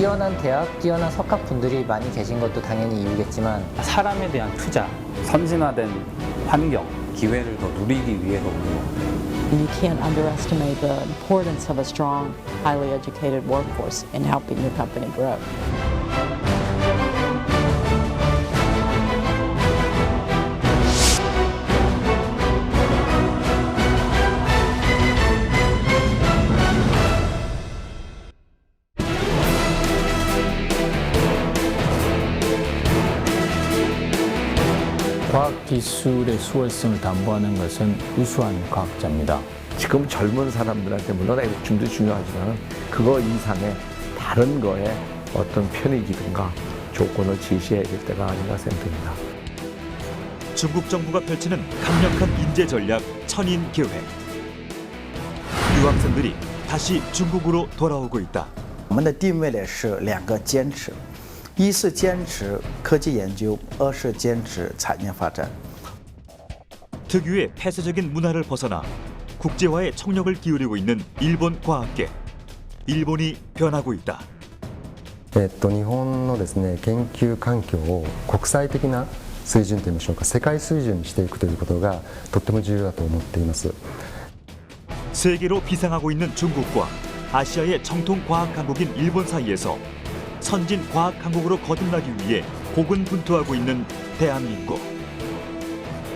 뛰어난 대학, 뛰어난 석학 분들이 많이 계신 것도 당연히 이유겠지만 사람에 대한 투자, 선진화된 환경, 기회를 더 누리기 위해서 오는 거. You can't underestimate the importance of a strong, highly educated workforce in helping your company grow. 과학기술의 수월성을 담보하는 것은 우수한 과학자입니다. 지금 젊은 사람들한테 물론 애국심도 중요하지만 그거 이상의 다른 거에 어떤 편익이든가 조건을 제시해야 될 때가 아닌가 생각됩니다. 중국 정부가 펼치는 강력한 인재 전략 천인 계획. 유학생들이 다시 중국으로 돌아오고 있다. 我们的定位呢是2个坚持，一是坚持科技研究，二是坚持产业发展。 특유의 폐쇄적인 문화를 벗어나 국제화에 총력을 기울이고 있는 일본 과학계. 일본이 변하고 있다. 日本のですね研究環境を国際的な水準といいましょうか、世界水準にしていくということがとっても重要だと思っています。 세계로 비상하고 있는 중국과 아시아의 정통 과학 강국인 일본 사이에서 선진 과학 강국으로 거듭나기 위해 고군분투하고 있는 대한민국.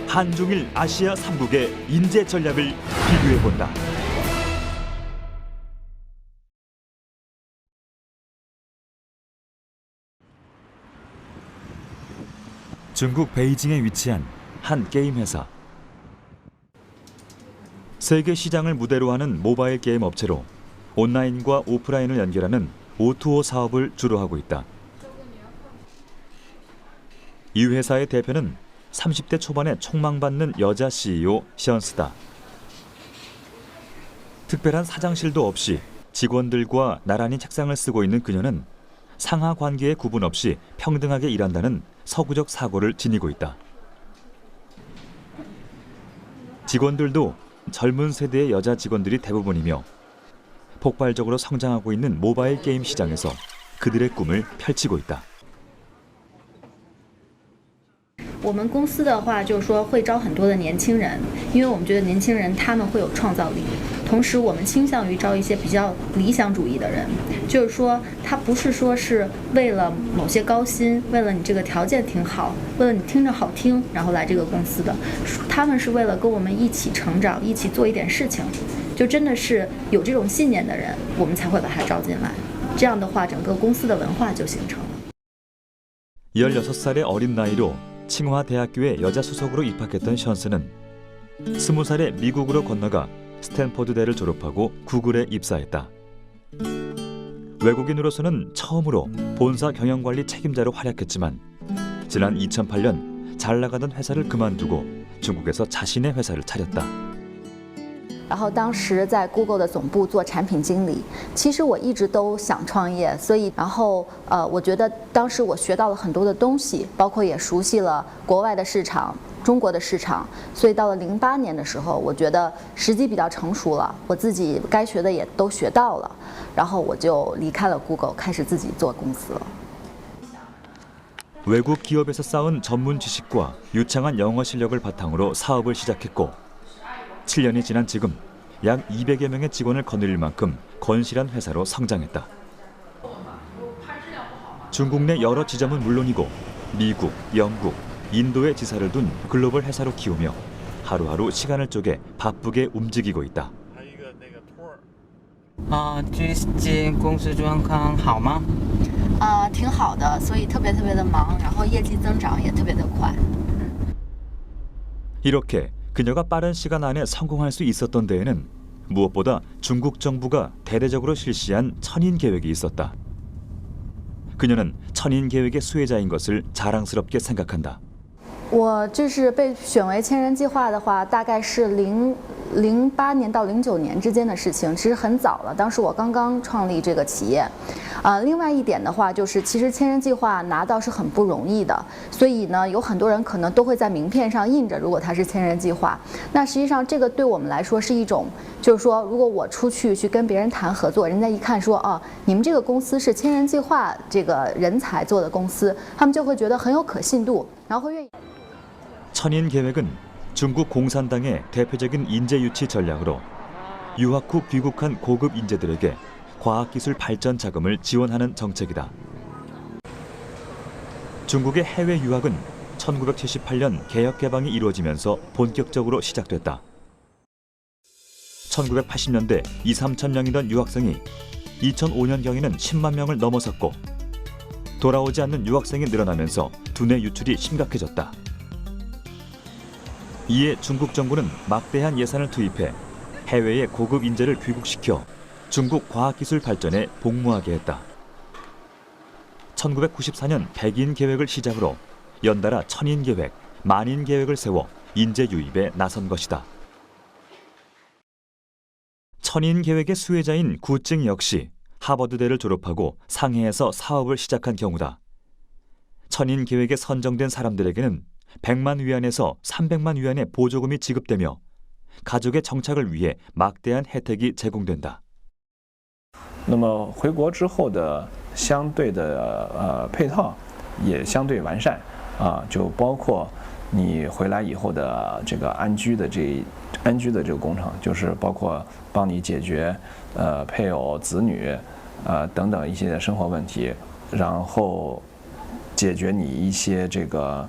한중일 아시아 3국의 인재 전략을 비교해본다. 중국 베이징에 위치한 한 게임 회사. 세계 시장을 무대로 하는 모바일 게임 업체로 온라인과 오프라인을 연결하는 O2O 사업을 주로 하고 있다. 이 회사의 대표는 30대 초반에 촉망받는 여자 CEO 시언스다. 특별한 사장실도 없이 직원들과 나란히 책상을 쓰고 있는 그녀는 상하 관계에 구분 없이 평등하게 일한다는 서구적 사고를 지니고 있다. 직원들도 젊은 세대의 여자 직원들이 대부분이며 폭발적으로 성장하고 있는 모바일 게임 시장에서 그들의 꿈을 펼치고 있다. 我们公司的话，就是说会招很多的年轻人，因为我们觉得年轻人他们会有创造力。同时，我们倾向于招一些比较理想主义的人，就是说他不是说是为了某些高薪，为了你这个条件挺好，为了你听着好听，然后来这个公司的，他们是为了跟我们一起成长，一起做一点事情，就真的是有这种信念的人，我们才会把他招进来。这样的话，整个公司的文化就形成了。 16살의 어린 나이로 칭화대학교의 여자 수석으로 입학했던 션스는 20살에 미국으로 건너가 스탠포드대를 졸업하고 구글에 입사했다. 외국인으로서는 처음으로 본사 경영관리 책임자로 활약했지만 지난 2008년 잘 나가던 회사를 그만두고 중국에서 자신의 회사를 차렸다. 然后当时在 Google 的总部做产品经理，其实我一直都想创业，所以我觉得当时我学到了很多的东西，包括也熟悉了国外的市场、中国的市场，所以到了08年的时候，我觉得时机比较成熟了，我自己该学的也都学到了，然后我就离开了 Google， 开始自己做公司了。 외국 기업에서 쌓은 전문 지식과 유창한 영어 실력을 바탕으로 사업을 시작했고 7년이 지난 지금 약 200여 명의 직원을 거느릴 만큼 건실한 회사로 성장했다. 중국 내 여러 지점은 물론이고 미국, 영국, 인도에 지사를 둔 글로벌 회사로 키우며 하루하루 시간을 쪼개 바쁘게 움직이고 있다. 最近公司状况好吗？挺好的，所以特别的忙，然后业绩增长也特别的快。 이렇게 그녀가 빠른 시간 안에 성공할 수 있었던 데에는 무엇보다 중국 정부가 대대적으로 실시한 천인 계획이 있었다. 그녀는 천인 계획의 수혜자인 것을 자랑스럽게 생각한다. 我就是被选为千人计划的话，大概是08年到09年之间的事情，其实很早了。当时我刚刚创立这个企业，另外一点的话，就是其实千人计划拿到是很不容易的，所以呢，有很多人可能都会在名片上印着，如果它是千人计划。那实际上这个对我们来说是一种，就是说，如果我出去跟别人谈合作，人家一看说，哦，你们这个公司是千人计划这个人才做的公司，他们就会觉得很有可信度，然后会愿意。 천인 계획은 중국 공산당의 대표적인 인재 유치 전략으로 유학 후 귀국한 고급 인재들에게 과학기술 발전 자금을 지원하는 정책이다. 중국의 해외 유학은 1978년 개혁 개방이 이루어지면서 본격적으로 시작됐다. 1980년대 2, 3천 명이던 유학생이 2005년경에는 10만 명을 넘어섰고 돌아오지 않는 유학생이 늘어나면서 두뇌 유출이 심각해졌다. 이에 중국 정부는 막대한 예산을 투입해 해외의 고급 인재를 귀국시켜 중국 과학기술 발전에 복무하게 했다. 1994년 백인 계획을 시작으로 연달아 천인 계획, 만인 계획을 세워 인재 유입에 나선 것이다. 천인 계획의 수혜자인 구증 역시 하버드대를 졸업하고 상해에서 사업을 시작한 경우다. 천인 계획에 선정된 사람들에게는 100만 위안에서 300만 위안의 보조금이 지급되며 가족의 정착을 위해 막대한 혜택이 제공된다. 那么回国之后的相对的配套也相对完善就包括你回来以后的这个安居的这个工程，就是包括帮你解决配偶、子女等等一些生活问题，然后解决你一些这个。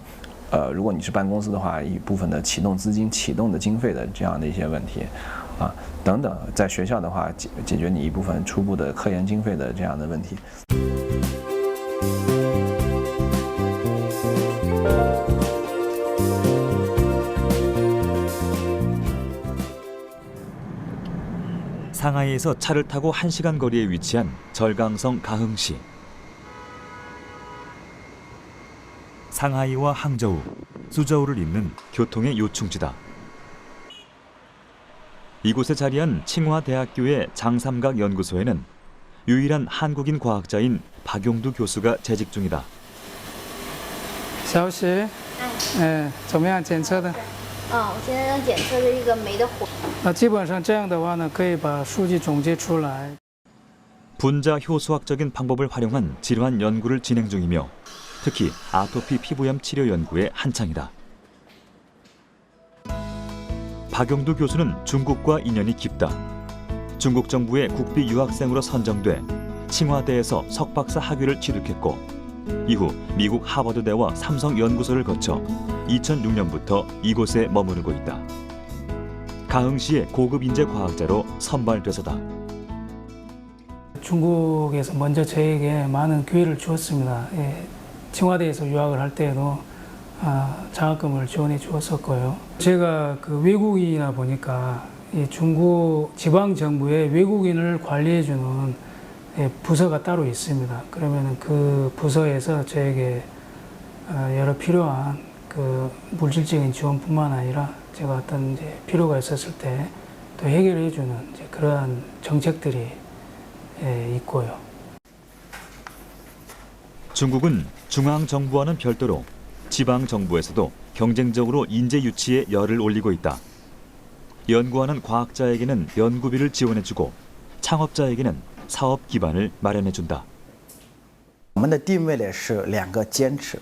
如果你是办公司的话，一部分的启动资金、启动的经费的这样的一些问题，等等，在学校的话，解决你一部分初步的科研经费的这样的问题。 상하이에서 차를 타고 1시간 거리에 위치한 절강성 가흥시. 상하이와 항저우, 수저우를 잇는 교통의 요충지다. 이곳에 자리한 칭화대학교의 장삼각 연구소에는 유일한 한국인 과학자인 박용두 교수가 재직 중이다. 小许，怎么样检测的？我现在检测的一个酶的活。基本上这样的话呢，可以把数据总结出来。 분자 효수학적인 방법을 활용한 질환 연구를 진행 중이며 특히 아토피 피부염 치료 연구에 한창이다. 박용두 교수는 중국과 인연이 깊다. 중국 정부의 국비 유학생으로 선정돼 칭화대에서 석박사 학위를 취득했고 이후 미국 하버드대와 삼성 연구소를 거쳐 2006년부터 이곳에 머무르고 있다. 가흥시의 고급 인재 과학자로 선발돼서다. 중국에서 먼저 저에게 많은 기회를 주었습니다. 칭화대에서 유학을 할 때에도 장학금을 지원해 주었었고요. 제가 그 외국인이다 보니까 중국 지방 정부의 외국인을 관리해 주는 부서가 따로 있습니다. 그러면 그 부서에서 저에게 여러 필요한 그 물질적인 지원뿐만 아니라 제가 어떤 이제 필요가 있었을 때 또 해결해 주는 그러한 정책들이 있고요. 중국은 중앙정부와는 별도로 지방정부에서도 경쟁적으로 인재 유치에 열을 올리고 있다. 연구하는 과학자에게는 연구비를 지원해주고 창업자에게는 사업 기반을 마련해준다. 我们的定位呢是2个坚持，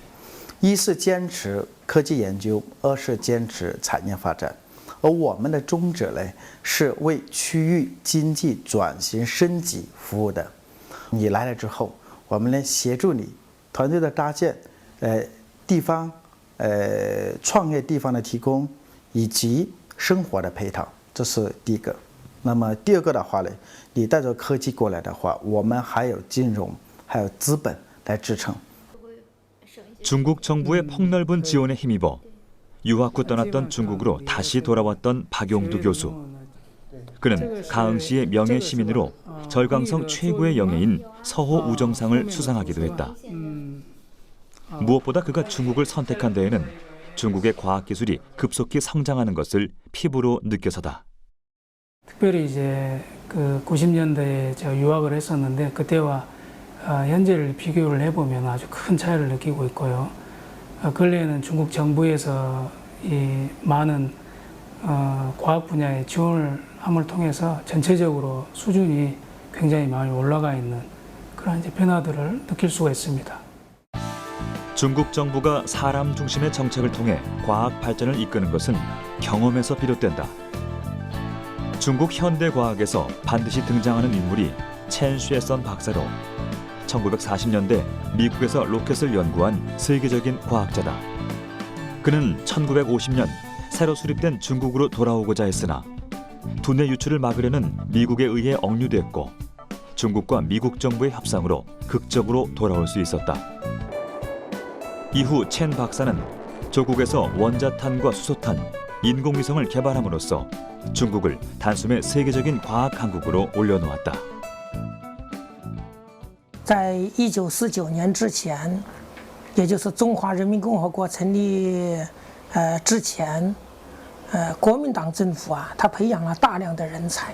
一是坚持科技研究，二是坚持产业发展。而我们的宗旨呢是为区域经济转型升级服务的。你来了之后，我们呢协助你团队的搭建，地方创业地方的提供以及生活的配套，这是第一个。那么第二个的话呢，你带着科技过来的话，我们还有金融，还有资本来支撑。 중국 정부의 폭넓은 지원에 힘입어 유학 후 떠났던 중국으로 다시 돌아왔던 박용두 교수. 그는 가흥시의 명예 시민으로 절강성 최고의 영예인 서호 우정상을 수상하기도 했다. 무엇보다 그가 중국을 선택한 데에는 중국의 과학기술이 급속히 성장하는 것을 피부로 느껴서다. 특별히 이제 그 90년대에 제가 유학을 했었는데 그때와 현재를 비교를 해보면 아주 큰 차이를 느끼고 있고요. 근래에는 중국 정부에서 이 많은 과학 분야의 지원을 함을 통해서 전체적으로 수준이 굉장히 많이 올라가 있는 그런 이제 변화들을 느낄 수가 있습니다. 중국 정부가 사람 중심의 정책을 통해 과학 발전을 이끄는 것은 경험에서 비롯된다. 중국 현대 과학에서 반드시 등장하는 인물이 첸 쉐선 박사로 1940년대 미국에서 로켓을 연구한 세계적인 과학자다. 그는 1950년 새로 수립된 중국으로 돌아오고자 했으나 두뇌 유출을 막으려는 미국에 의해 억류됐고 중국과 미국 정부의 협상으로 극적으로 돌아올 수 있었다. 이후 첸 박사는 조국에서 원자탄과 수소탄, 인공위성을 개발함으로써 중국을 단숨에 세계적인 과학 강국으로 올려놓았다. 在1949年之前，也就是中华人民共和国成立之前，国民党政府啊，他培养了大量的人才，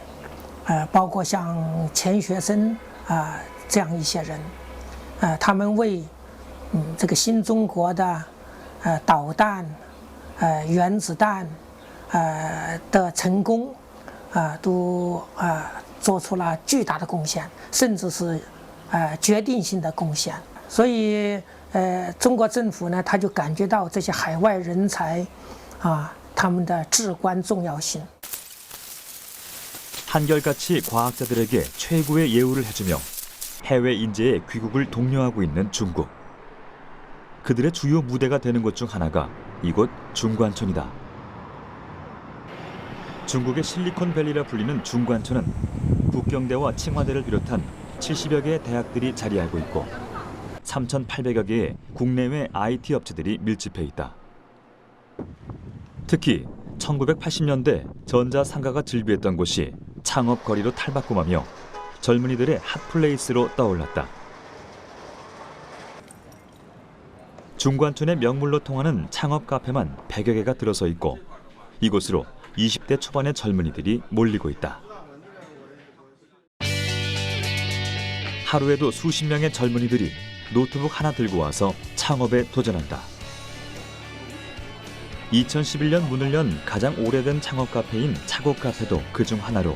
包括像钱学森这样一些人，他们为这个新中国的导弹、原子弹的成功都做出了巨大的贡献，甚至是决定性的贡献。所以中国政府呢，他就感觉到这些海外人才他们的至关重要性。 한결같이 과학자들에게 최고의 예우를 해주며 해외 인재의 귀국을 독려하고 있는 중국. 그들의 주요 무대가 되는 곳 중 하나가 이곳 중관촌이다. 중국의 실리콘밸리라 불리는 중관촌은 북경대와 칭화대를 비롯한 70여 개의 대학들이 자리하고 있고 3,800여 개의 국내외 IT 업체들이 밀집해 있다. 특히 1980년대 전자상가가 즐비했던 곳이 창업거리로 탈바꿈하며 젊은이들의 핫플레이스로 떠올랐다. 중관촌의 명물로 통하는 창업 카페만 100여 개가 들어서 있고 이곳으로 20대 초반의 젊은이들이 몰리고 있다. 하루에도 수십 명의 젊은이들이 노트북 하나 들고 와서 창업에 도전한다. 2011년 문을 연 가장 오래된 창업 카페인 차곡 카페도 그중 하나로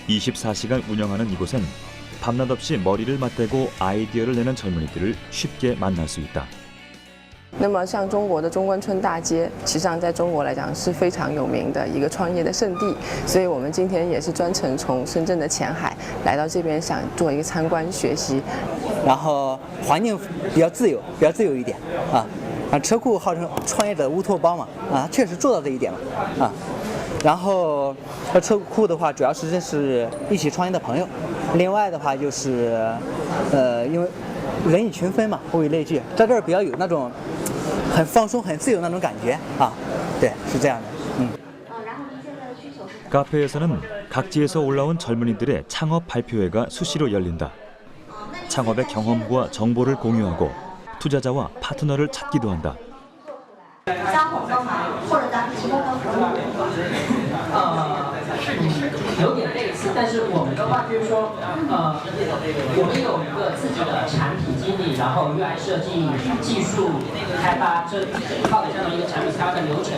24시간 운영하는 이곳엔 밤낮 없이 머리를 맞대고 아이디어를 내는 젊은이들을 쉽게 만날 수 있다. 那么像中国的中关村大街，实际上在中国来讲是非常有名的一个创业的圣地，所以我们今天也是专程从深圳的前海来到这边，想做一个参观学习。然后环境比较自由一点车库号称创业者乌托邦嘛确实做到这一点了然后车库的话，主要是一起创业的朋友，另外的话就是因为人以群分嘛，物以类聚，在这儿比较有那种很放松、很自由那种感觉对，是这样的。 카페에서는 각지에서 올라온 젊은이들의 창업 발표회가 수시로 열린다. 창업의 경험과 정보를 공유하고 투자자와 파트너를 찾기도 한다. 有点类似，但是我们的话就是说，我们有一个自己的产品经理，然后 UI 设计、技术开发这整套的这样的一个产品开发的流程。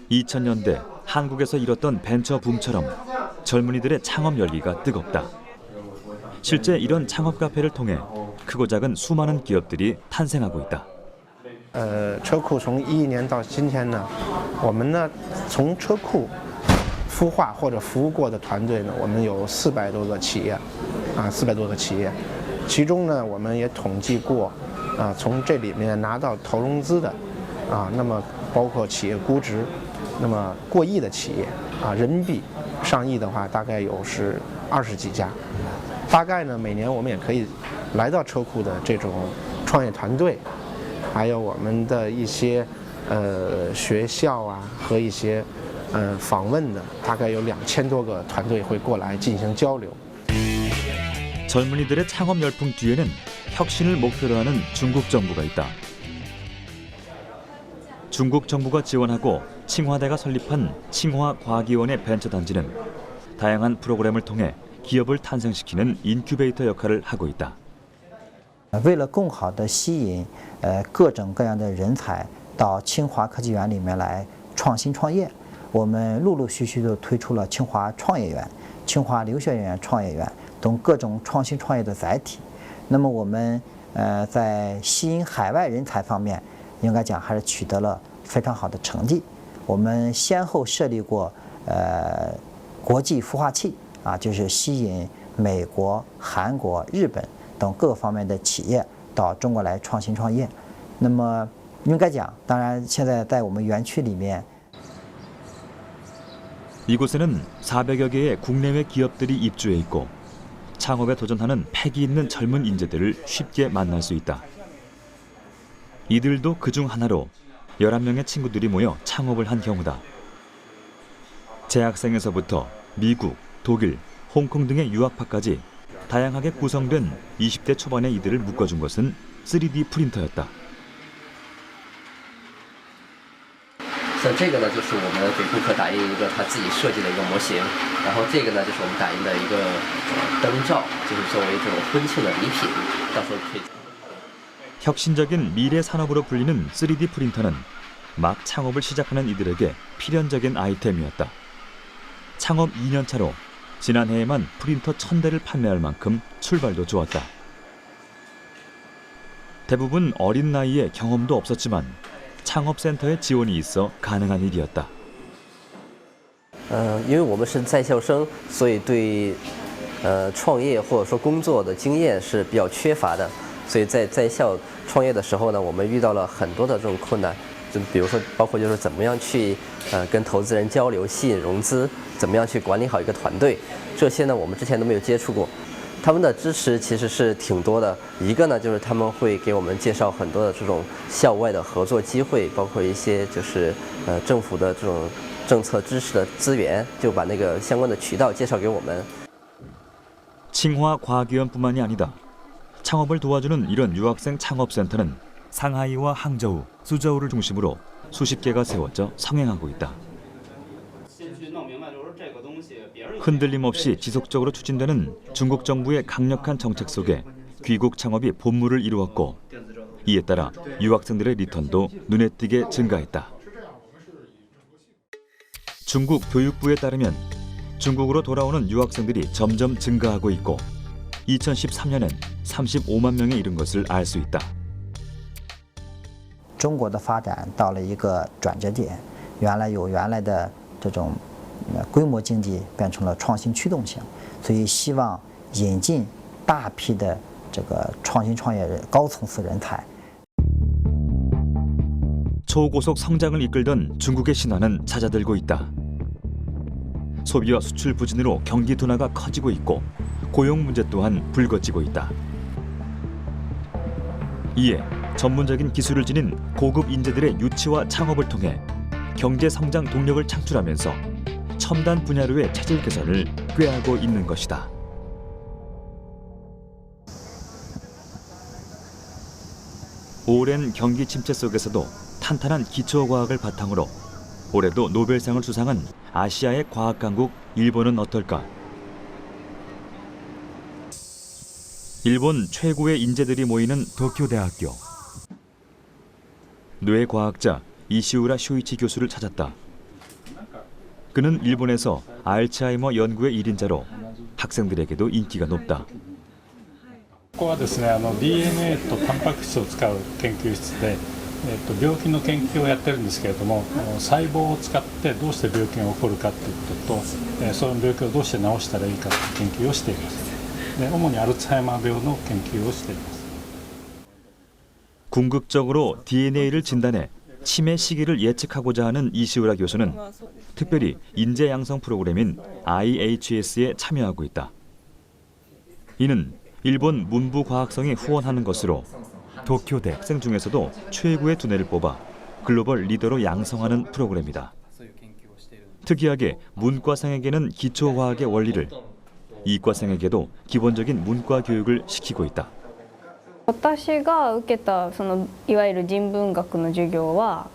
2000년대 한국에서 일었던 벤처 붐처럼 젊은이들의 창업 열기가 뜨겁다. 실제 이런 창업 카페를 통해 크고 작은 수많은 기업들이 탄생하고 있다. 车库从2011年到今天呢，我们呢从车库孵化或者服务过的团队呢，我们有400多个企业，400多个企业，其中呢我们也统计过，从这里面拿到投融资的，那么包括企业估值，那么过亿的企业人民币上亿的话，大概有是20几家，大概呢每年我们也可以来到车库的这种创业团队。 还有我们的一些学校和一些访问的，大概有2000多个团队会过来进行交流。 젊은이들의 창업 열풍 뒤에는 혁신을 목표로 하는 중국 정부가 있다. 중국 정부가 지원하고 칭화대가 설립한 칭화과기원의 벤처단지는 다양한 프로그램을 통해 기업을 탄생시키는 인큐베이터 역할을 하고 있다. 为了更好地吸引各种各样的人才到清华科技园里面来创新创业，我们陆陆续续地推出了清华创业园、清华留学院创业园等各种创新创业的载体。那么我们在吸引海外人才方面，应该讲还是取得了非常好的成绩。我们先后设立过国际孵化器啊，就是吸引美国、韩国、日本等各方面的企业到中国来创新创业。那么应该讲，当然现在在我们园区里面， 이곳에는 400여 개의 국내외 기업들이 입주해 있고 창업에 도전하는 패기 있는 젊은 인재들을 쉽게 만날 수 있다. 이들도 그중 하나로 11명의 친구들이 모여 창업을 한 경우다. 재학생에서부터 미국, 독일, 홍콩 등의 유학파까지 다양하게 구성된 20대 초반의 이들을 묶어준 것은 3D 프린터였다. 像这个呢，就是我们给顾客打印一个他自己设计的一个模型，然后这个呢，就是我们打印的一个灯罩，就是作为这种婚庆的礼品，到时候可以。 혁신적인 미래 산업으로 불리는 3D 프린터는 막 창업을 시작하는 이들에게 필연적인 아이템이었다. 창업 2년 차로 지난해에만 프린터 1000대를 판매할 만큼 출발도 좋았다. 대부분 어린 나이에 경험도 없었지만 창업센터의 지원이 있어 가능한 일이었다. 因为我们是在校生，所以对创业或者说工作的经验是比较缺乏的，所以在校创业的时候呢，我们遇到了很多的这种困难，就比如说包括就是怎么样去跟投资人交流、吸引融资，怎么样去管理好一个团队，这些呢我们之前都没有接触过。 他们的支持其实是挺多的，一个呢就是他们会给我们介绍很多的这种校外的合作机会，包括一些就是政府的这种政策支持的资源，就把那个相关的渠道介绍给我们。 칭화과학위원뿐만이 아니다. 창업을 도와주는 이런 유학생 창업센터는 상하이와 항저우, 수저우를 중심으로 수십 개가 세워져 성행하고 있다. 흔들림 없이 지속적으로 추진되는 중국 정부의 강력한 정책 속에 귀국 창업이 본물을 이루었고 이에 따라 유학생들의 리턴도 눈에 띄게 증가했다. 중국 교육부에 따르면 중국으로 돌아오는 유학생들이 점점 증가하고 있고 2013년엔 35만 명에 이른 것을 알 수 있다. 中国的发展到了一个转折点，原来的这种 规模经济变成了创新驱动型，所以希望引进大批的这个创新创业高层次人才。 초고속 성장을 이끌던 중국의 신화는 잦아들고 있다. 소비와 수출 부진으로 경기 둔화가 커지고 있고 고용 문제 또한 불거지고 있다. 이에 전문적인 기술을 지닌 고급 인재들의 유치와 창업을 통해 경제 성장 동력을 창출하면서 첨단 분야로의 체질 개선을 꾀하고 있는 것이다. 오랜 경기 침체 속에서도 탄탄한 기초과학을 바탕으로 올해도 노벨상을 수상한 아시아의 과학 강국 일본은 어떨까? 일본 최고의 인재들이 모이는 도쿄대학교. 뇌과학자 이시우라 쇼이치 교수를 찾았다. 그는 일본에서 알츠하이머 연구의 1인자로 학생들에게도 인기가 높다. ここはですね、DNA とタンパク質を使う研究室で、病気の研究をやってるんですけれども、細胞を使ってどうして病気が起こるかということと、その病気をどうして治したらいいかという研究をしています。で、主にアルツハイマー病の研究をしています。 궁극적으로 DNA를 진단해 치매 시기를 예측하고자 하는 이시우라 교수는 특별히 인재 양성 프로그램인 IHS에 참여하고 있다. 이는 일본 문부과학성이 후원하는 것으로 도쿄대 학생 중에서도 최고의 두뇌를 뽑아 글로벌 리더로 양성하는 프로그램이다. 특이하게 문과생에게는 기초과학의 원리를, 이과생에게도 기본적인 문과 교육을 시키고 있다. 私が受けたそのいわゆる人文学の授業は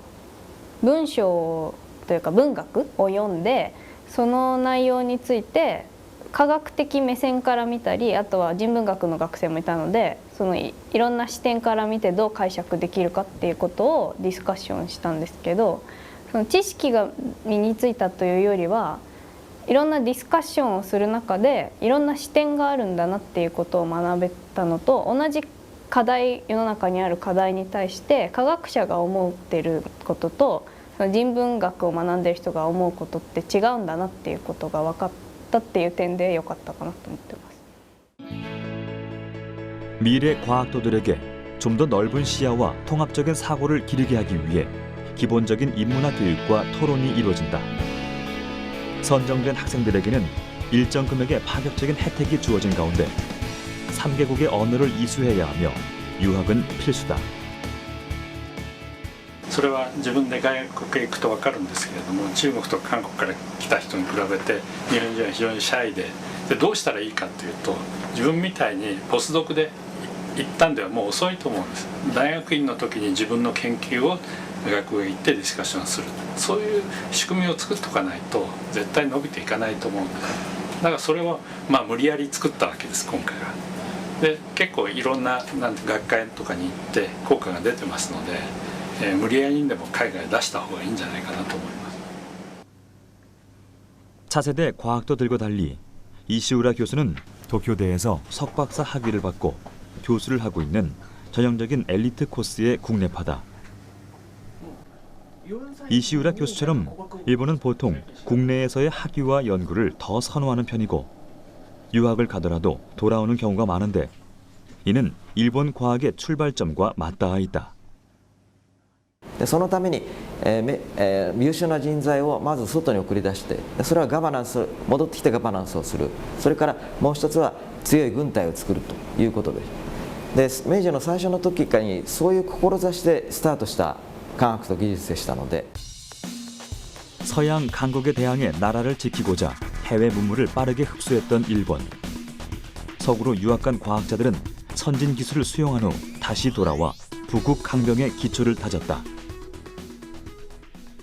文章というか文学を読んでその内容について科学的目線から見たり、あとは人文学の学生もいたので、そのいろんな視点から見てどう解釈できるかっていうことをディスカッションしたんですけど、その知識が身についたというよりはいろんなディスカッションをする中でいろんな視点があるんだなっていうことを学べたのと、同じ課題、世の中にある課題に対して科学者が思ってることと人文学を学んでる人が思うことって違うんだなっていうことが分かったっていう点で良かったかなと思ってます。 미래 과학도들에게 좀 더 넓은 시야와 통합적인 사고를 기르게 하기 위해 기본적인 인문학 교육과 토론이 이루어진다. 선정된 학생들에게는 일정 금액의 파격적인 혜택이 주어진 가운데 3개국의 언어를 이수해야 하며 유학은 필수다. それは自分で外国へ行くと分かるんですけれども、中国と韓国から来た人に比べて日本人は非常にシャイで、どうしたらいいかというと、自分みたいにポスドクで行ったんではもう遅いと思うんです。大学院の時に自分の研究を学部へ行ってディスカッションする、そういう仕組みを作っとかないと絶対伸びていかないと思うんです。だからそれを無理やり作ったわけです今回は。で結構いろんな学会とかに行って効果が出てますので、無理やりにでも海外出した方がいいんじゃないかなと思います。 차세대 과학도들과 달리 이시우라 교수는 도쿄대에서 석박사 학위를 받고 교수를 하고 있는 전형적인 엘리트 코스의 국내파다. 이시우라 교수처럼 일본은 보통 국내에서의 학위와 연구를 더 선호하는 편이고 유학을 가더라도 돌아오는 경우가 많은데 이는 일본 과학의 출발점과 맞닿아 있다. でそのために、優秀な人材をまず外に送り出して、それはガバナンス、戻ってきてガバナンスをする、それからもう一つは強い軍隊を作るということです。で明治の最初の時からにそういう志でスタートした科学と技術でしたので 서양 강국에 대항해 나라를 지키고자 해외 문물을 빠르게 흡수했던 일본. 서구로 유학 간 과학자들은 선진 기술을 수용한 후 다시 돌아와 부국 강병의 기초를 다졌다.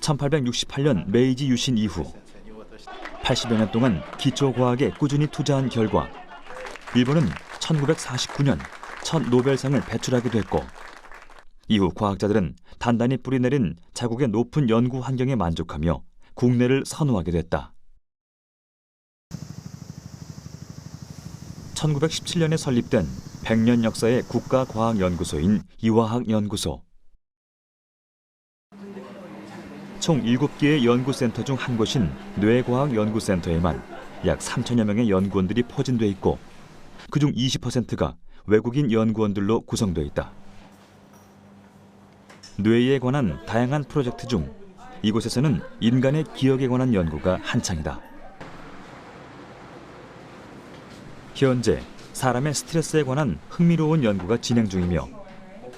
1868년 메이지 유신 이후 80여 년 동안 기초과학에 꾸준히 투자한 결과 일본은 1949년 첫 노벨상을 배출하기도 했고 이후 과학자들은 단단히 뿌리내린 자국의 높은 연구 환경에 만족하며 국내를 선호하게 됐다. 1917년에 설립된 100년 역사의 국가과학연구소인 이화학연구소. 총 7개의 연구센터 중 한 곳인 뇌과학연구센터에만 약 3천여 명의 연구원들이 포진돼 있고 그중 20%가 외국인 연구원들로 구성돼 있다. 뇌에 관한 다양한 프로젝트 중 이곳에서는 인간의 기억에 관한 연구가 한창이다. 현재 사람의 스트레스에 관한 흥미로운 연구가 진행 중이며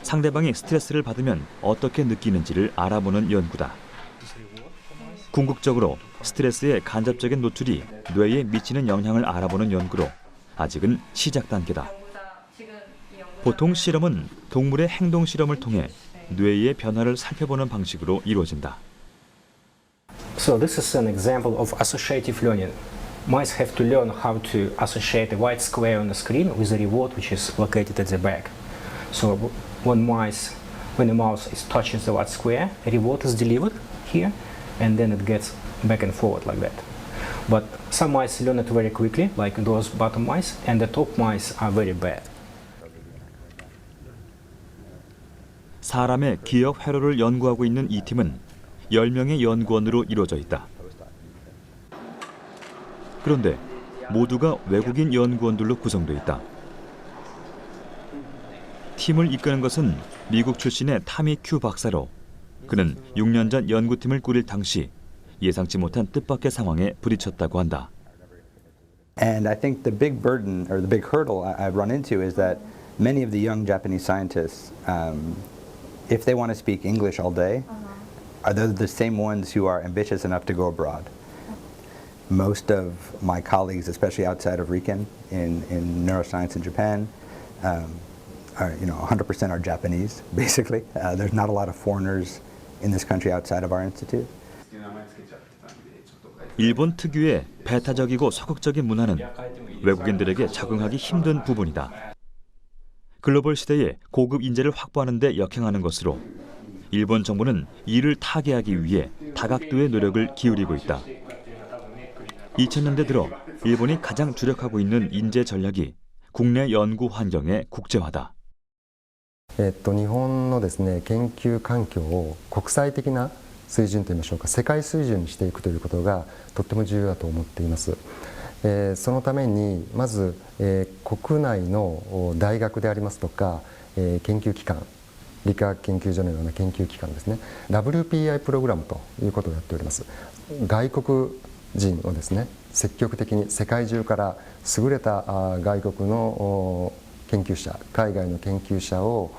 상대방이 스트레스를 받으면 어떻게 느끼는지를 알아보는 연구다. 궁극적으로 스트레스의 간접적인 노출이 뇌에 미치는 영향을 알아보는 연구로 아직은 시작 단계다. 보통 실험은 동물의 행동 실험을 통해 뇌의 변화를 살펴보는 방식으로 이루어진다. So this is an example of associative learning. Mice have to learn how to associate a white square on the screen with a reward which is located at the back. So when a mouse is touching the white square, a reward is delivered here, and then it gets back and forward like that. But some mice learn it very quickly, like those bottom mice, and the top mice are very bad. 사람의 기억 회로를 연구하고 있는 이 팀은 10명의 연구원으로 이루어져 있다. 그런데 모두가 외국인 연구원들로 구성돼 있다. 팀을 이끄는 것은 미국 출신의 타미 큐 박사로 그는 6년 전 연구팀을 꾸릴 당시 예상치 못한 뜻밖의 상황에 부딪혔다고 한다. And I think the big burden or the big hurdle I've run into is that many of the young Japanese scientists, if they want to speak English all day, are they the same ones who are ambitious enough to go abroad? Most of my colleagues, especially outside of Riken in neuroscience in Japan, are 100% are Japanese. Basically, there's not a lot of foreigners in this country outside of our institute. 일본 특유의 배타적이고 소극적인 문화는 외국인들에게 적응하기 힘든 부분이다. 글로벌 시대에 고급 인재를 확보하는 데 역행하는 것으로 일본 정부는 이를 타개하기 위해 다각도의 노력을 기울이고 있다. 2000년대 들어 일본이 가장 주력하고 있는 인재 전략이 국내 연구 환경의 국제화다. 日本のですね、研究環境を国際的な水準といいましょうか、世界水準にしていくということがとっても重要だと思っています。そのためにまず、国内の大学でありますとか、研究機関、理化学研究所のような研究機関ですね、WPI プログラムということをやっております。外国人をですね、積極的に世界中から優れた外国の研究者、海外の研究者を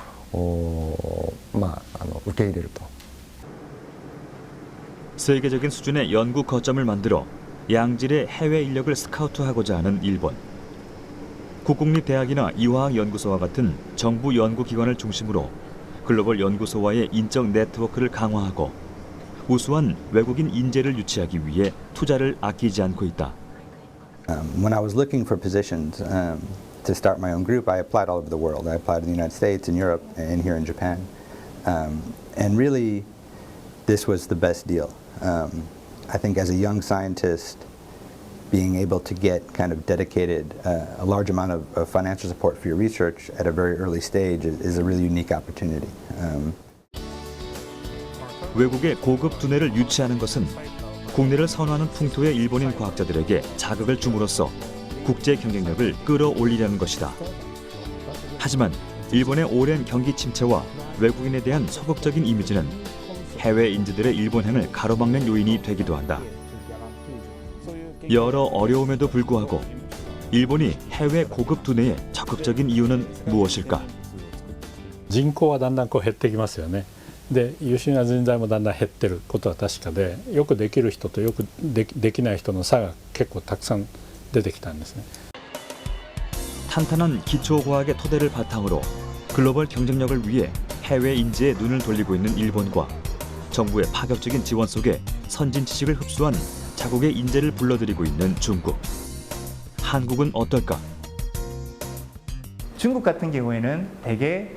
受け入れると。 세계적인 수준의 연구 거점을 만들어 양질의 해외 인력을 스카우트하고자 하는 일본. 국공립대학이나 이화학연구소와 같은 정부 연구기관을 중심으로 글로벌 연구소와의 인적 네트워크를 강화하고 우수한 외국인 인재를 유치하기 위해 투자를 아끼지 않고 있다. When I was looking for positions to start my own group, I applied all over the world. I applied in the United States, in Europe, and here in Japan. And really, this was the best deal. I think as a young scientist, being able to get kind of dedicated a large amount of financial support for your research at a very early stage is a really unique opportunity. 외국의 고급 두뇌를 유치하는 것은 국내를 선호하는 풍토의 일본인 과학자들에게 자극을 줌으로써 국제 경쟁력을 끌어올리려는 것이다. 하지만 일본의 오랜 경기 침체와 외국인에 대한 소극적인 이미지는 해외 인재들의 일본행을 가로막는 요인이 되기도 한다. 여러 어려움에도 불구하고 일본이 해외 고급 두뇌에 적극적인 이유는 무엇일까? 人口はだんだん減ってきますよね。で優秀な人材もだんだん減ってることは確かで、よくできる人とよくできない人の差が結構たくさん出てきたんですね。 탄탄한 기초과학의 토대를 바탕으로 글로벌 경쟁력을 위해 해외 인재에 눈을 돌리고 있는 일본과 정부의 파격적인 지원 속에 선진 지식을 흡수한 자국의 인재를 불러들이고 있는 중국. 한국은 어떨까? 중국 같은 경우에는 대개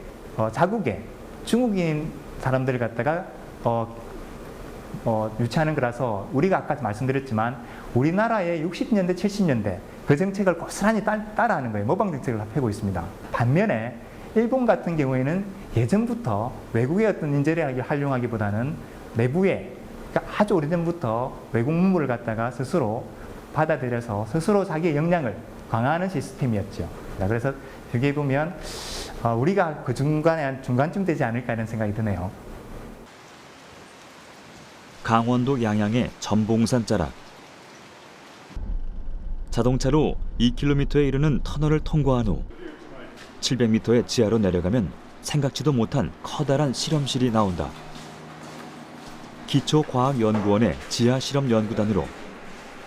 자국의 중국인 사람들을 갖다가 유치하는 거라서 우리가 아까 말씀드렸지만 우리나라의 60년대, 70년대 그 정책을 고스란히 따라하는 거예요. 모방 정책을 펴고 있습니다. 반면에 일본 같은 경우에는 예전부터 외국의 어떤 인재를 활용하기보다는 내부에 그러니까 아주 오래전부터 외국 문물을 갖다가 스스로 받아들여서 스스로 자기의 역량을 강화하는 시스템이었죠. 그래서 여기에 보면 우리가 그 중간쯤 되지 않을까 이런 생각이 드네요. 강원도 양양의 전봉산 자락. 자동차로 2km에 이르는 터널을 통과한 후 700m의 지하로 내려가면 생각지도 못한 커다란 실험실이 나온다. 기초과학연구원의 지하실험연구단으로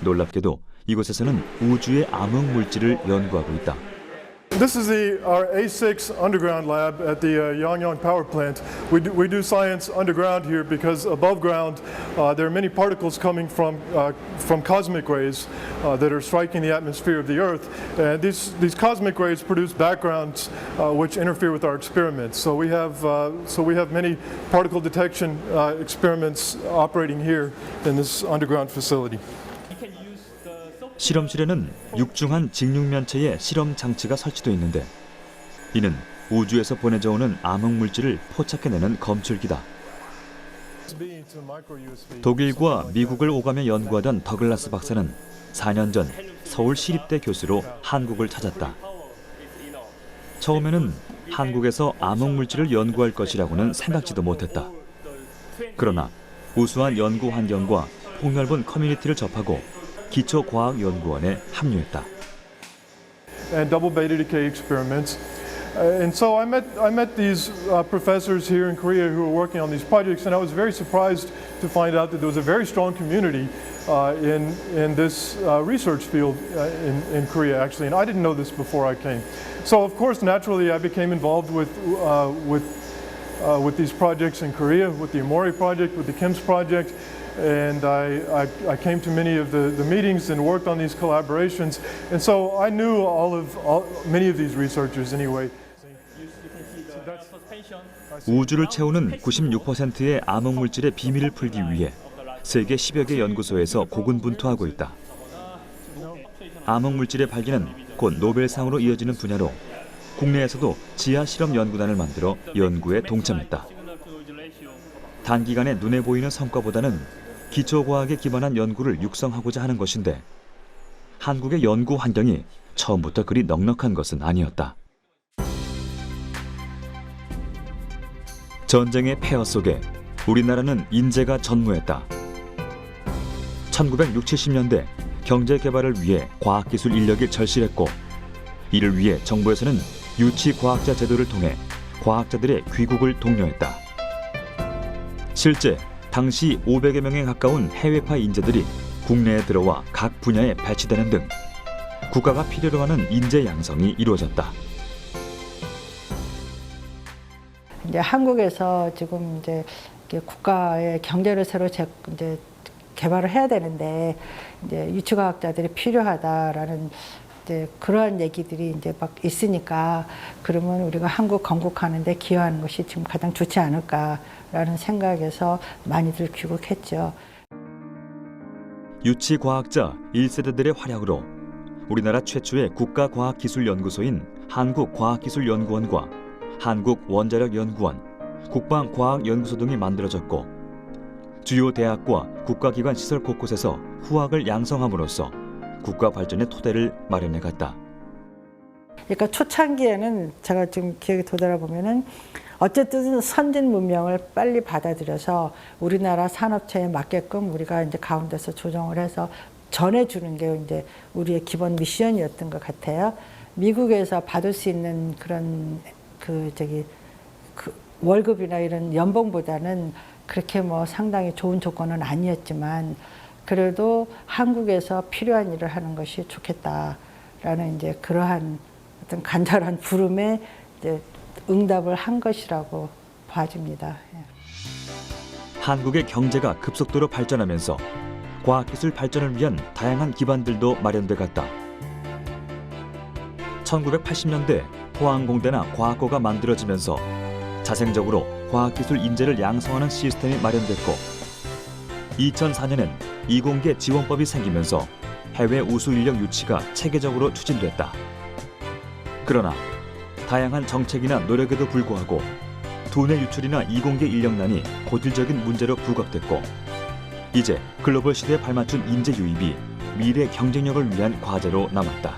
놀랍게도 이곳에서는 우주의 암흑물질을 연구하고 있다. This is our A6 underground lab at the Yangyang power plant. We do science underground here because above ground there are many particles coming from cosmic rays that are striking the atmosphere of the Earth, and these cosmic rays produce backgrounds which interfere with our experiments. So we have many particle detection experiments operating here in this underground facility. 실험실에는 육중한 직육면체의 실험 장치가 설치되어 있는데 이는 우주에서 보내져 오는 암흑물질을 포착해내는 검출기다. 독일과 미국을 오가며 연구하던 더글라스 박사는 4년 전 서울시립대 교수로 한국을 찾았다. 처음에는 한국에서 암흑물질을 연구할 것이라고는 생각지도 못했다. 그러나 우수한 연구 환경과 폭넓은 커뮤니티를 접하고 기초과학연구원에 합류했다. And double beta decay experiments. And so I met these professors here in Korea who were working on these projects, and I was very surprised to find out that there was a very strong community in this research field in Korea, actually, and I didn't know this before I came. So of course, naturally, I became involved with these projects in Korea, with the Amori project, with the KIMS project. and I came to many of the meetings and worked on these collaborations, and so I knew many of these researchers anyway. 우주를 채우는 96%의 암흑물질의 비밀을 풀기 위해 세계 10여 개 연구소에서 고군분투하고 있다. 암흑물질의 발견은 곧 노벨상으로 이어지는 분야로 국내에서도 지하실험 연구단을 만들어 연구에 동참했다. 단기간에 눈에 보이는 성과보다는 기초과학에 기반한 연구를 육성하고자 하는 것인데 한국의 연구 환경이 처음부터 그리 넉넉한 것은 아니었다. 전쟁의 폐허 속에 우리나라는 인재가 전무했다. 1960, 70년대 경제 개발을 위해 과학기술 인력이 절실했고 이를 위해 정부에서는 유치과학자 제도를 통해 과학자들의 귀국을 독려했다. 실제 당시 500여 명에 가까운 해외파 인재들이 국내에 들어와 각 분야에 배치되는 등 국가가 필요로 하는 인재 양성이 이루어졌다. 이제 한국에서 지금 이제 국가의 경제를 새로 이제 개발을 해야 되는데 이제 유치과학자들이 필요하다라는 이제 그러한 얘기들이 이제 막 있으니까 그러면 우리가 한국 건국하는데 기여하는 것이 지금 가장 좋지 않을까라는 생각에서 많이들 귀국했죠. 유치과학자 1세대들의 활약으로 우리나라 최초의 국가과학기술연구소인 한국과학기술연구원과 한국원자력연구원, 국방과학연구소 등이 만들어졌고 주요 대학과 국가기관 시설 곳곳에서 후학을 양성함으로써 국가 발전의 토대를 마련해갔다. 그러니까 초창기에는 제가 지금 기억이 되돌아보면은 어쨌든 선진 문명을 빨리 받아들여서 우리나라 산업체에 맞게끔 우리가 이제 가운데서 조정을 해서 전해주는 게 이제 우리의 기본 미션이었던 것 같아요. 미국에서 받을 수 있는 그런 그 월급이나 이런 연봉보다는 그렇게 뭐 상당히 좋은 조건은 아니었지만 그래도 한국에서 필요한 일을 하는 것이 좋겠다라는 이제 그러한 어떤 간절한 부름에 이제 응답을 한 것이라고 봐집니다. 한국의 경제가 급속도로 발전하면서 과학기술 발전을 위한 다양한 기반들도 마련돼 갔다. 1980년대 포항공대나 과학고가 만들어지면서 자생적으로 과학기술 인재를 양성하는 시스템이 마련됐고 2004년엔 이공계 지원법이 생기면서 해외 우수 인력 유치가 체계적으로 추진됐다. 그러나 다양한 정책이나 노력에도 불구하고 두뇌 유출이나 이공계 인력난이 고질적인 문제로 부각됐고 이제 글로벌 시대에 발맞춘 인재 유입이 미래 경쟁력을 위한 과제로 남았다.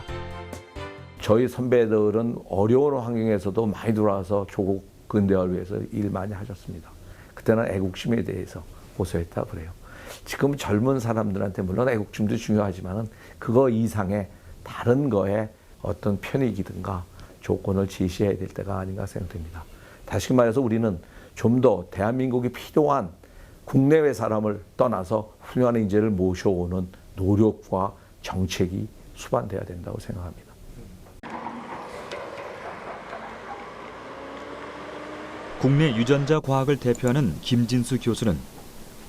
저희 선배들은 어려운 환경에서도 많이 들어와서 조국 근대화를 위해서 일 많이 하셨습니다. 그때는 애국심에 대해서 고소했다 그래요. 지금 젊은 사람들한테 물론 애국심도 중요하지만은 그거 이상의 다른 거에 어떤 편익이든가 조건을 제시해야 될 때가 아닌가 생각됩니다. 다시 말해서 우리는 좀 더 대한민국이 필요한 국내외 사람을 떠나서 훌륭한 인재를 모셔오는 노력과 정책이 수반돼야 된다고 생각합니다. 국내 유전자 과학을 대표하는 김진수 교수는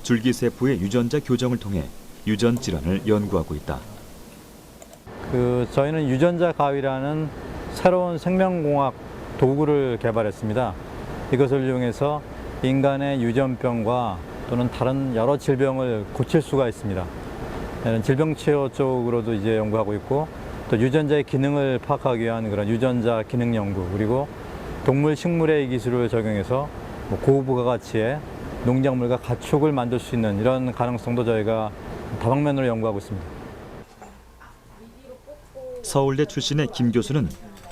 줄기세포의 유전자 교정을 통해 유전 질환을 연구하고 있다. 저희는 유전자 가위라는 새로운 생명공학 도구를 개발했습니다. 이것을 이용해서 인간의 유전병과 또는 다른 여러 질병을 고칠 수가 있습니다. 질병 치료 쪽으로도 이제 연구하고 있고 또 유전자의 기능을 파악하기 위한 그런 유전자 기능 연구 그리고 동물 식물의 기술을 적용해서 고부가 가치의 농작물과 가축을 만들 수 있는 이런 가능성도 저희가 다방면으로 연구하고 있습니다. 서울대 출신의 김 교수는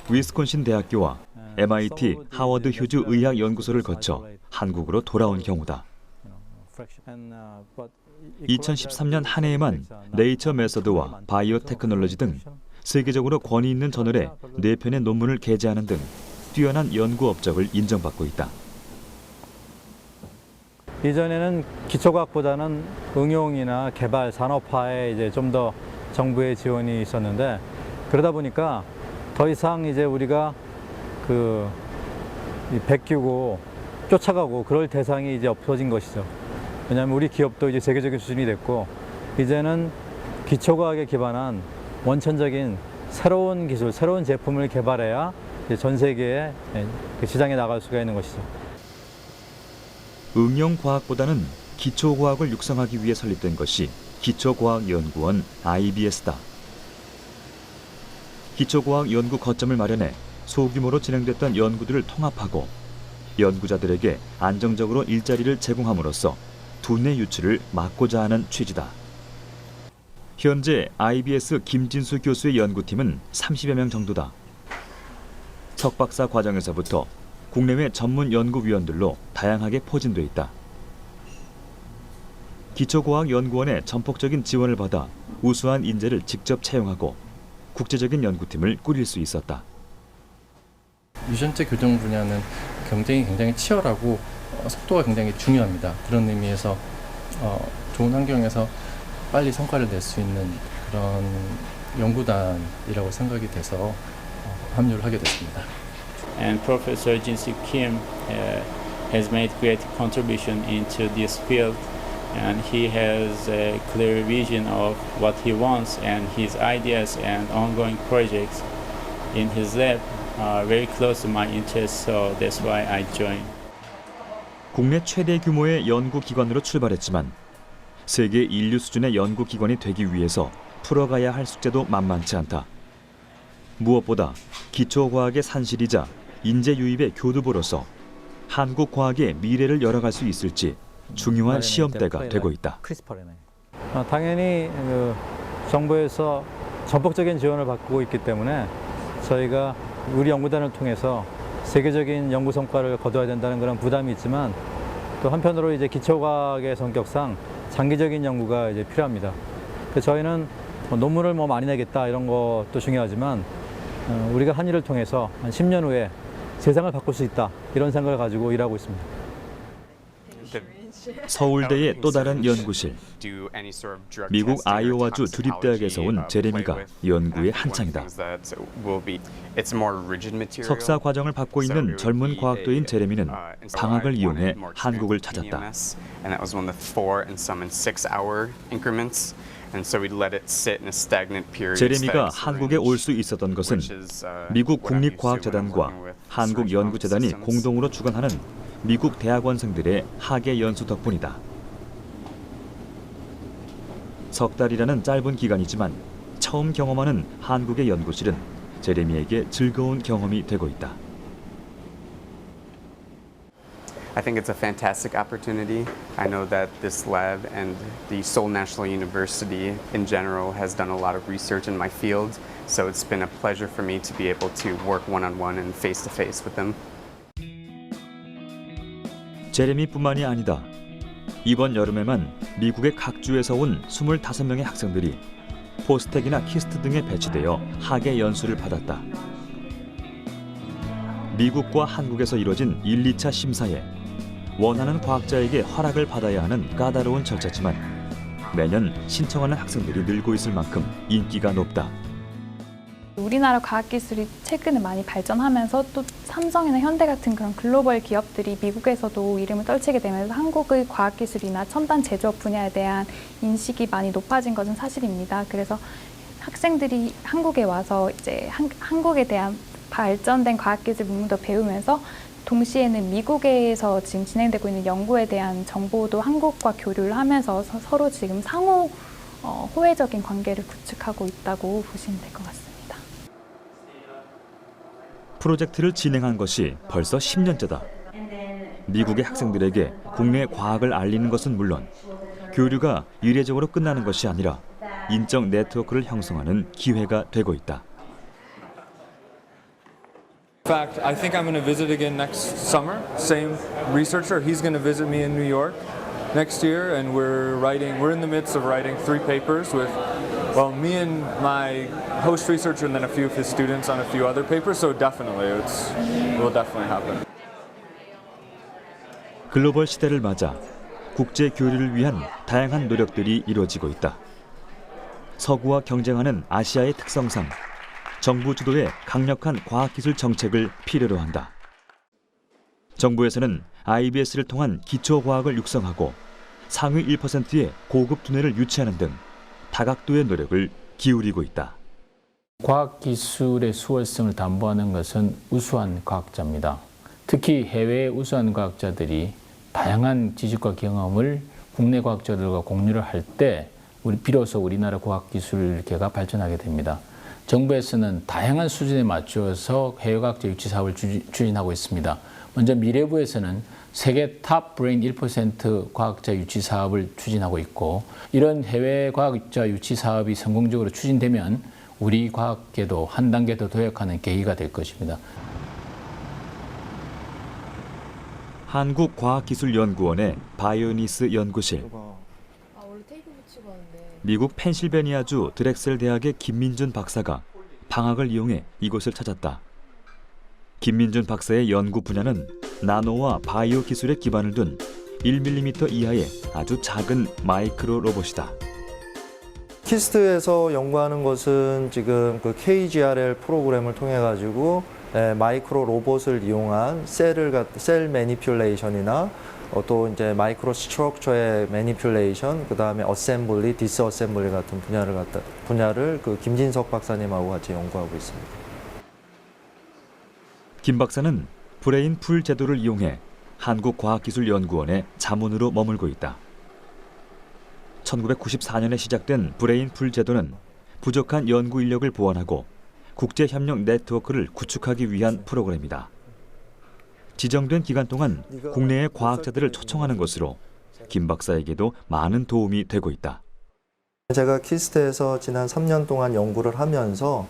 위스콘신 대학교와 MIT 하워드 휴즈 의학연구소를 거쳐 한국으로 돌아온 경우다. 2013년 한 해에만 네이처 메서드와 바이오 테크놀로지 등 세계적으로 권위 있는 저널에 4편의 논문을 게재하는 등 뛰어난 연구 업적을 인정받고 있다. 이전에는 기초과학보다는 응용이나 개발 산업화에 이제 좀 더 정부의 지원이 있었는데 그러다 보니까 더 이상 이제 우리가 베끼고 쫓아가고 그럴 대상이 이제 없어진 것이죠. 왜냐하면 우리 기업도 이제 세계적인 수준이 됐고 이제는 기초과학에 기반한 원천적인 새로운 기술, 새로운 제품을 개발해야 전 세계의 시장에 나갈 수가 있는 것이죠. 응용과학보다는 기초과학을 육성하기 위해 설립된 것이 기초과학연구원 IBS다. 기초과학 연구 거점을 마련해 소규모로 진행됐던 연구들을 통합하고 연구자들에게 안정적으로 일자리를 제공함으로써 두뇌 유출을 막고자 하는 취지다. 현재 IBS 김진수 교수의 연구팀은 30여 명 정도다. 석박사 과정에서부터 국내외 전문 연구위원들로 다양하게 포진돼 있다. 기초과학연구원의 전폭적인 지원을 받아 우수한 인재를 직접 채용하고 국제적인 연구팀을 꾸릴 수 있었다. 유전체 교정 분야는 경쟁이 굉장히 치열하고 속도가 굉장히 중요합니다. 그런 의미에서 좋은 환경에서 빨리 성과를 낼 수 있는 그런 연구단이라고 생각이 돼서 합류를 하게 됐습니다. And Professor Jin-Soo Kim has made great contribution into this field, and he has a clear vision of what he wants, and his ideas and ongoing projects in his lab are very close to my interests, so that's why I joined. 국내 최대 규모의 연구기관으로 출발했지만 세계 인류 수준의 연구기관이 되기 위해서 풀어가야 할 숙제도 만만치 않다. 무엇보다 기초과학의 산실이자 인재 유입의 교두보로서 한국 과학의 미래를 열어갈 수 있을지 중요한 시험대가 되고 있다. 당연히 정부에서 전폭적인 지원을 받고 있기 때문에 저희가 우리 연구단을 통해서 세계적인 연구 성과를 거둬야 된다는 그런 부담이 있지만 또 한편으로 이제 기초과학의 성격상 장기적인 연구가 이제 필요합니다. 그래서 저희는 논문을 많이 내겠다 이런 것도 중요하지만 우리가 한 일을 통해서 한 10년 후에 세상을 바꿀 수 있다 이런 생각을 가지고 일하고 있습니다. 서울대의 또 다른 연구실. 미국 아이오와주 주립대학에서 온 제레미가 연구에 한창이다. 석사 과정을 받고 있는 젊은 과학도인 제레미는 방학을 이용해 한국을 찾았다. 제레미가 한국에 올 수 있었던 것은 미국 국립과학재단과 한국연구재단이 공동으로 주관하는 미국 대학원생들의 학예 연수 덕분이다. 석 달이라는 짧은 기간이지만 처음 경험하는 한국의 연구실은 제레미에게 즐거운 경험이 되고 있다. I think it's a fantastic opportunity. I know that this lab and the Seoul National University in general has done a lot of research in my field, so it's been a pleasure for me to be able to work one-on-one and face-to-face with them. 제레미뿐만이 아니다. 이번 여름에만 미국의 각 주에서 온 25명의 학생들이 포스텍이나 키스트 등에 배치되어 학예 연수를 받았다. 미국과 한국에서 이뤄진 1, 2차 심사에 원하는 과학자에게 허락을 받아야 하는 까다로운 절차지만 매년 신청하는 학생들이 늘고 있을 만큼 인기가 높다. 우리나라 과학기술이 최근에 많이 발전하면서 또 삼성이나 현대 같은 그런 글로벌 기업들이 미국에서도 이름을 떨치게 되면서 한국의 과학기술이나 첨단 제조업 분야에 대한 인식이 많이 높아진 것은 사실입니다. 그래서 학생들이 한국에 와서 이제 한국에 대한 발전된 과학기술 문명도 배우면서 동시에는 미국에서 지금 진행되고 있는 연구에 대한 정보도 한국과 교류를 하면서 서로 지금 상호 호혜적인 관계를 구축하고 있다고 보시면 될 것 같습니다. 프로젝트를 진행한 것이 벌써 10년째다. 미국의 학생들에게 국내 과학을 알리는 것은 물론 교류가 이례적으로 끝나는 것이 아니라 인적 네트워크를 형성하는 기회가 되고 있다. In fact, I think I'm going to visit again next summer. Same researcher, he's going to visit me in New York next year, and we're in the midst of writing 3 papers with, well, me and my host researcher and then a few of his students on a few other papers, so definitely, it will definitely happen. 글로벌 시대를 맞아 국제 교류를 위한 다양한 노력들이 이루어지고 있다. 서구와 경쟁하는 아시아의 특성상 정부 주도의 강력한 과학기술 정책을 필요로 한다. 정부에서는 IBS를 통한 기초과학을 육성하고 상위 1%의 고급 두뇌를 유치하는 등 다각도의 노력을 기울이고 있다. 과학기술의 수월성을 담보하는 것은 우수한 과학자입니다. 특히 해외의 우수한 과학자들이 다양한 지식과 경험을 국내 과학자들과 공유를 할 때 비로소 우리나라 과학기술계가 발전하게 됩니다. 정부에서는 다양한 수준에 맞춰서 해외과학자 유치 사업을 추진하고 있습니다. 먼저 미래부에서는 세계 탑 브레인 1% 과학자 유치 사업을 추진하고 있고, 이런 해외 과학자 유치 사업이 성공적으로 추진되면 우리 과학계도 한 단계 더 도약하는 계기가 될 것입니다. 한국과학기술연구원의 바이오니스 연구실. 미국 펜실베니아주 드렉셀 대학의 김민준 박사가 방학을 이용해 이곳을 찾았다. 김민준 박사의 연구 분야는 나노와 바이오 기술에 기반을 둔 1mm 이하의 아주 작은 마이크로 로봇이다. 키스트에서 연구하는 것은 지금 그 KGRL 프로그램을 통해 가지고 마이크로 로봇을 이용한 셀 매니퓰레이션이나 또 이제 마이크로 스트럭처의 매니퓰레이션, 그다음에 어셈블리, 디스어셈블리 같은 분야를 그 김진석 박사님하고 같이 연구하고 있습니다. 김 박사는 브레인 풀 제도를 이용해 한국과학기술연구원의 자문으로 머물고 있다. 1994년에 시작된 브레인 풀 제도는 부족한 연구 인력을 보완하고 국제 협력 네트워크를 구축하기 위한 프로그램이다. 지정된 기간 동안 국내의 과학자들을 초청하는 것으로 김 박사에게도 많은 도움이 되고 있다. 제가 키스트에서 지난 3년 동안 연구를 하면서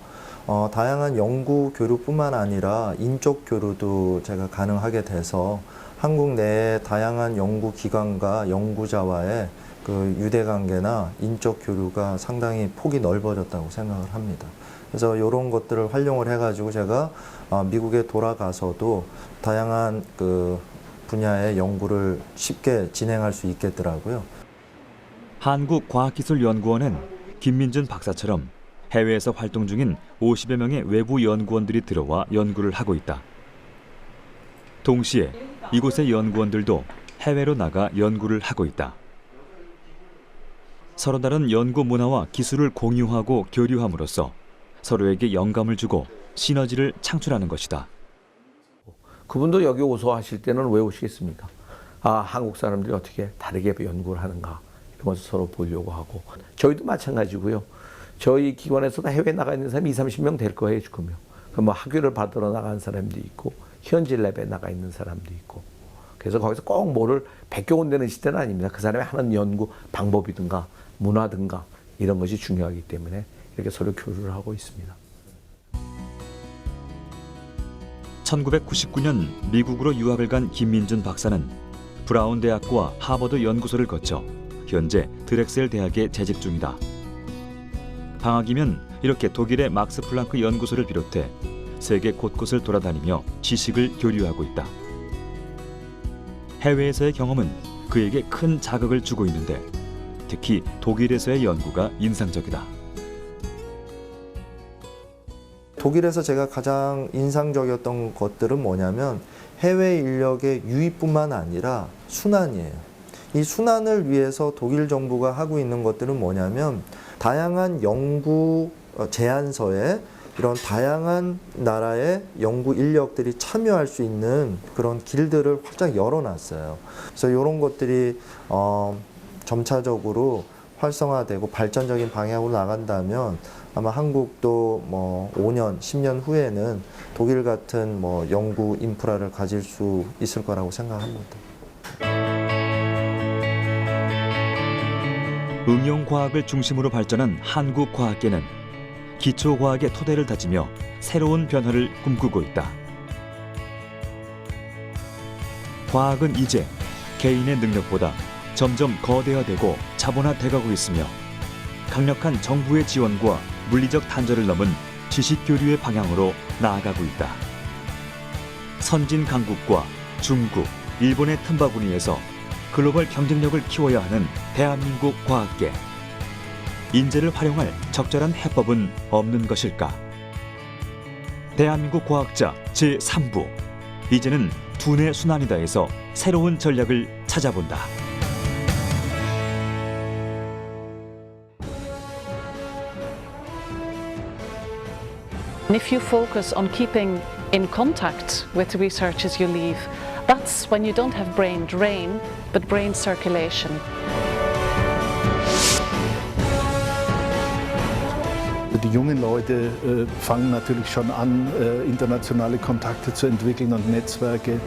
다양한 연구 교류뿐만 아니라 인적 교류도 제가 가능하게 돼서 한국 내의 다양한 연구 기관과 연구자와의 그 유대관계나 인적 교류가 상당히 폭이 넓어졌다고 생각을 합니다. 그래서 이런 것들을 활용을 해가지고 제가 미국에 돌아가서도 다양한 그 분야의 연구를 쉽게 진행할 수 있겠더라고요. 한국과학기술연구원은 김민준 박사처럼 해외에서 활동 중인 50여 명의 외부 연구원들이 들어와 연구를 하고 있다. 동시에 이곳의 연구원들도 해외로 나가 연구를 하고 있다. 서로 다른 연구 문화와 기술을 공유하고 교류함으로써 서로에게 영감을 주고 시너지를 창출하는 것이다. 그분도 여기 오서 하실 때는 왜 오시겠습니까? 아, 한국 사람들이 어떻게 다르게 연구를 하는가 이런 것을 서로 보려고 하고, 저희도 마찬가지고요. 저희 기관에서도 해외에 나가 있는 사람이 20-30명 될 거예요, 지금요. 뭐 학위를 받으러 나간 사람도 있고 현지 랩에 나가 있는 사람도 있고, 그래서 거기서 꼭 뭐를 베껴온다는 시대는 아닙니다. 그 사람이 하는 연구 방법이든가 문화든가 이런 것이 중요하기 때문에 이렇게 서로 교류를 하고 있습니다. 1999년 미국으로 유학을 간 김민준 박사는 브라운 대학과 하버드 연구소를 거쳐 현재 드렉셀 대학에 재직 중이다. 방학이면 이렇게 독일의 막스 플랑크 연구소를 비롯해 세계 곳곳을 돌아다니며 지식을 교류하고 있다. 해외에서의 경험은 그에게 큰 자극을 주고 있는데 특히 독일에서의 연구가 인상적이다. 독일에서 제가 가장 인상적이었던 것들은 뭐냐면 해외 인력의 유입뿐만 아니라 순환이에요. 이 순환을 위해서 독일 정부가 하고 있는 것들은 뭐냐면 다양한 연구 제안서에 이런 다양한 나라의 연구 인력들이 참여할 수 있는 그런 길들을 활짝 열어놨어요. 그래서 이런 것들이 점차적으로 활성화되고 발전적인 방향으로 나간다면 아마 한국도 뭐 5년, 10년 후에는 독일 같은 뭐 연구 인프라를 가질 수 있을 거라고 생각합니다. 응용과학을 중심으로 발전한 한국 과학계는 기초과학의 토대를 다지며 새로운 변화를 꿈꾸고 있다. 과학은 이제 개인의 능력보다 점점 거대화되고 자본화돼가고 있으며 강력한 정부의 지원과 물리적 단절을 넘은 지식 교류의 방향으로 나아가고 있다. 선진 강국과 중국, 일본의 틈바구니에서 글로벌 경쟁력을 키워야 하는 대한민국 과학계. 인재를 활용할 적절한 해법은 없는 것일까? 대한민국 과학자 제3부. 이제는 두뇌 순환이다에서 새로운 전략을 찾아본다. And if you focus on keeping in contact with the researchers you leave, that's when you don't have brain drain, but brain circulation. Die jungen Leute fangen natürlich schon an, internationale Kontakte zu entwickeln und Netzwerke.